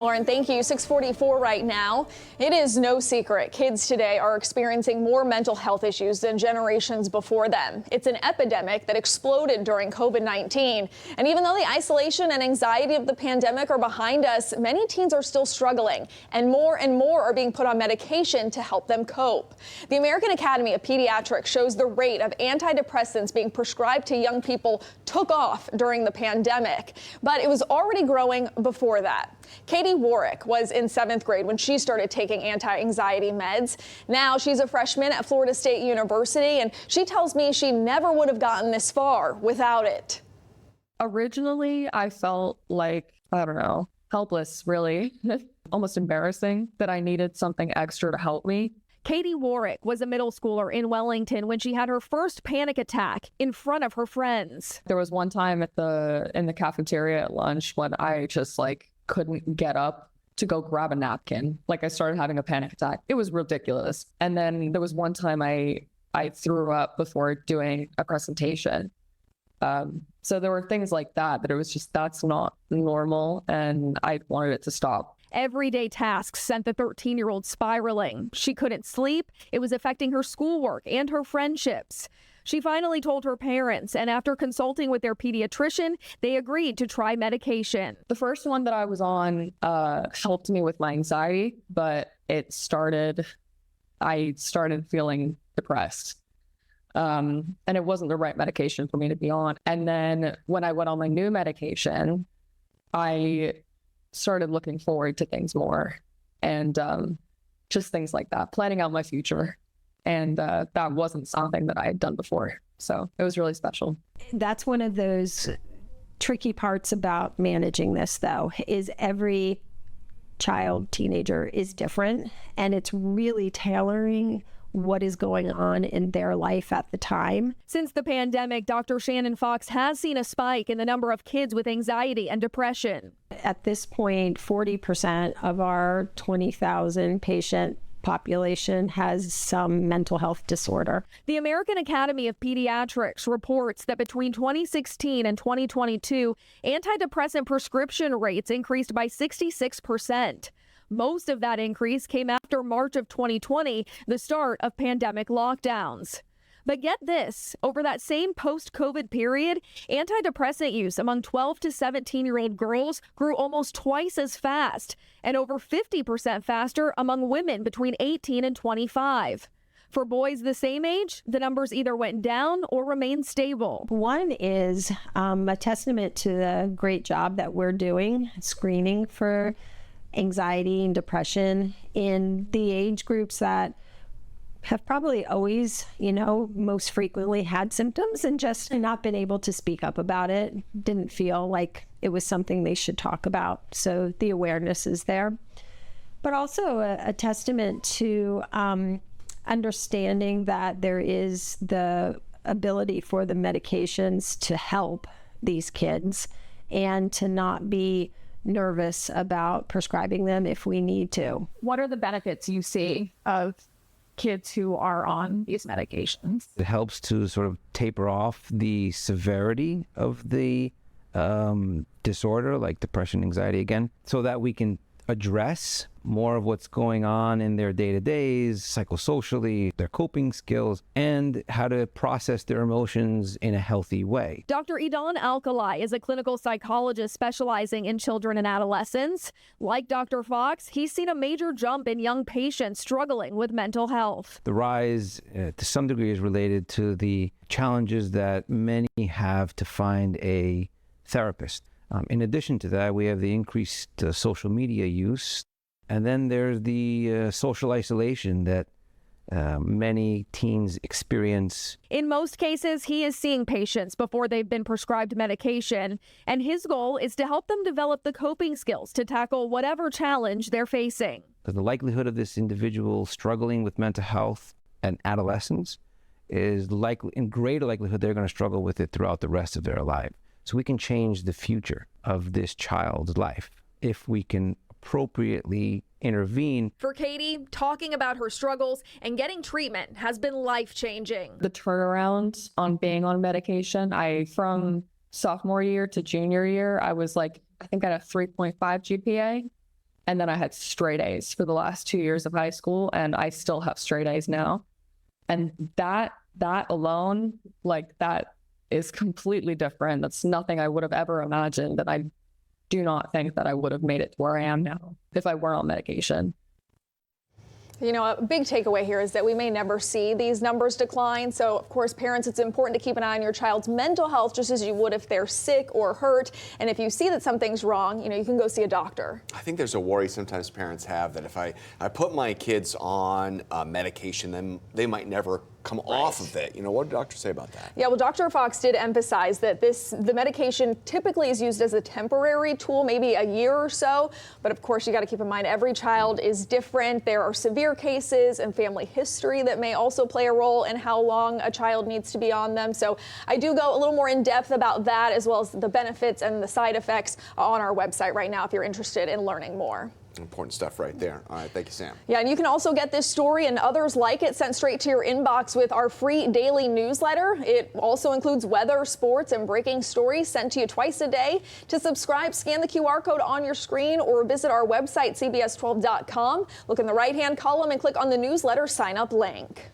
Lauren, thank you. 6:44 right now. It is no secret kids today are experiencing more mental health issues than generations before them. It's an epidemic that exploded during COVID-19. And even though the isolation and anxiety of the pandemic are behind us, many teens are still struggling, and more are being put on medication to help them cope. The American Academy of Pediatrics shows the rate of antidepressants being prescribed to young people took off during the pandemic, but it was already growing before that. Katie Warwick was in 7th grade when she started taking anti-anxiety meds. Now she's a freshman at Florida State University, and she tells me she never would have gotten this far without it. Originally, I felt like, I don't know, helpless, really. Almost embarrassing that I needed something extra to help me. Katie Warwick was a middle schooler in Wellington when she had her first panic attack in front of her friends. There was one time in the cafeteria at lunch when I just couldn't get up to go grab a napkin. I started having a panic attack. It was ridiculous. And then there was one time I threw up before doing a presentation. So there were things like that it was just, that's not normal, and I wanted it to stop. Everyday tasks sent the 13-year-old spiraling. She couldn't sleep. It was affecting her schoolwork and her friendships. She finally told her parents, and after consulting with their pediatrician, they agreed to try medication. The first one that I was on helped me with my anxiety, but I started feeling depressed. And it wasn't the right medication for me to be on. And then when I went on my new medication, I started looking forward to things more, and just things like that, planning out my future. And that wasn't something that I had done before. So it was really special. That's one of those tricky parts about managing this, though, is every child, teenager is different, and it's really tailoring what is going on in their life at the time. Since the pandemic, Dr. Shannon Fox has seen a spike in the number of kids with anxiety and depression. At this point, 40% of our 20,000 patient population has some mental health disorder. The American Academy of Pediatrics reports that between 2016 and 2022, antidepressant prescription rates increased by 66%. Most of that increase came after March of 2020, the start of pandemic lockdowns. But get this, over that same post-COVID period, antidepressant use among 12 to 17-year-old girls grew almost twice as fast, and over 50% faster among women between 18 and 25. For boys the same age, the numbers either went down or remained stable. One is a testament to the great job that we're doing screening for anxiety and depression in the age groups that have probably always, most frequently had symptoms and just not been able to speak up about it, didn't feel like it was something they should talk about. So the awareness is there. But also a testament to understanding that there is the ability for the medications to help these kids and to not be nervous about prescribing them if we need to. What are the benefits you see of kids who are on these medications? It helps to sort of taper off the severity of the disorder, like depression, anxiety again, so that we can address more of what's going on in their day-to-days, psychosocially, their coping skills, and how to process their emotions in a healthy way. Dr. Idan Alkali is a clinical psychologist specializing in children and adolescents. Like Dr. Fox, he's seen a major jump in young patients struggling with mental health. The rise, to some degree, is related to the challenges that many have to find a therapist. In addition to that, we have the increased social media use. And then there's the social isolation that many teens experience. In most cases, he is seeing patients before they've been prescribed medication, and his goal is to help them develop the coping skills to tackle whatever challenge they're facing. The likelihood of this individual struggling with mental health and adolescence is likely, in greater likelihood, they're going to struggle with it throughout the rest of their life. So we can change the future of this child's life if we can appropriately intervene. For Katie, talking about her struggles and getting treatment has been life-changing. The turnaround on being on medication, from sophomore year to junior year, I was I think at a 3.5 GPA. And then I had straight A's for the last 2 years of high school, and I still have straight A's now. And that alone, like, that is completely different. That's nothing I would have ever imagined. And I do not think that I would have made it to where I am now if I weren't on medication. You know, a big takeaway here is that we may never see these numbers decline. So, of course, parents, it's important to keep an eye on your child's mental health just as you would if they're sick or hurt. And if you see that something's wrong, you know, you can go see a doctor. I think there's a worry sometimes parents have that if I put my kids on medication, then they might never come off of it. You know, what did doctors say about that? Yeah, well, Dr. Fox did emphasize that the medication typically is used as a temporary tool, maybe a year or so. But of course, you got to keep in mind every child is different. There are severe cases and family history that may also play a role in how long a child needs to be on them. So I do go a little more in depth about that, as well as the benefits and the side effects on our website right now if you're interested in learning more. Important stuff right there. All right, thank you, Sam. Yeah, and you can also get this story and others like it sent straight to your inbox with our free daily newsletter. It also includes weather, sports, and breaking stories sent to you twice a day. To subscribe, scan the QR code on your screen or visit our website, cbs12.com. Look in the right-hand column and click on the newsletter sign-up link.